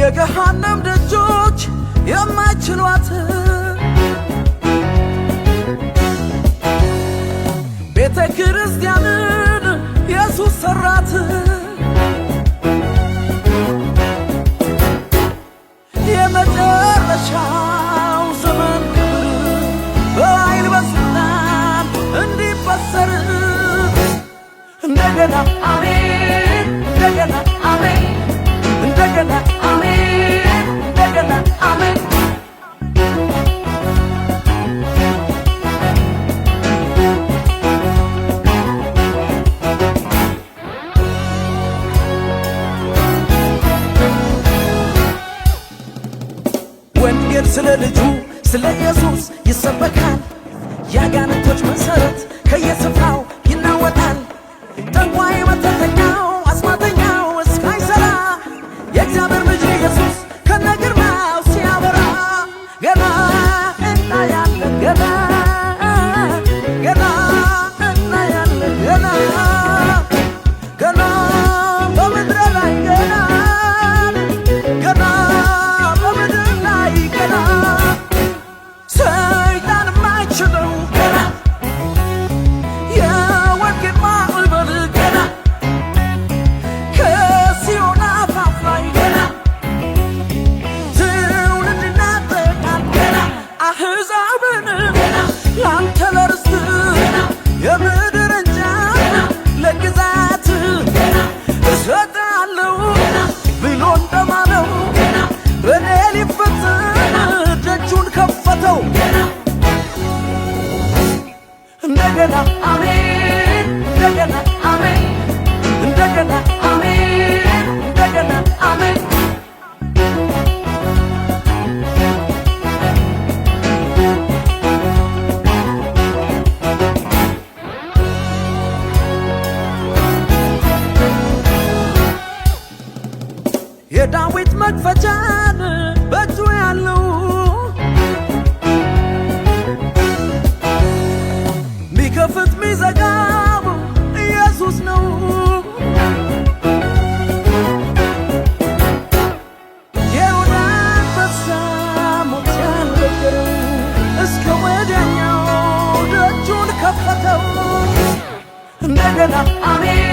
የገሃነም ደጆች የማይችሏት ቤተ ክርስቲያንን ኢየሱስ ሰራት የመጨረሻው ዘመን ክብር በኃይል በሥልጣን እንዲበሰር እንደገና አሜን እንደገና አሜን እንደገና አሜን እንደገና አሜን ወንጌል ስለ ልጁ ስለ ኢየሱስ ይሰበካል ያጋንንቶች መሰረት ከየስፍራው ይናወጣል ጠንቋይ መተተኛው አስማተኛው እስካይሰራ የእግዚአብሔር ልጅ ኢየሱስ ከነግርማው ሲያበራ ገና እናያለን ገና ገና እናያለን ገና ገና በምድር ላይ ገና ገና በምድር ላይ ገና ሰይጣን የማይችለው ገና የወንጌል ማዕበል ገና ከሲኦል አፋፍ ላይ ገና ትውልድ ይናጠቃል ገና አሕዛብን ላንተ ለርስት የምድር እንጃ ለግዛት እሰጣለሁ ብሎ እንደማለው በእኔ ሊፈጸም ደጁን ከፈተው እንደገና አሜን እንደገና አሜን እንደገና አሜን እንደገና አሜን የዳዊት መክፈቻን በእጁ ያለው ሚከፍት ሚዘጋው ኢየሱስ ነው የይሁዳ አንበሳ ሞት ያልነገረው እስከ ወዲያኛው ደጁን ከፈተው እንደገና አሜን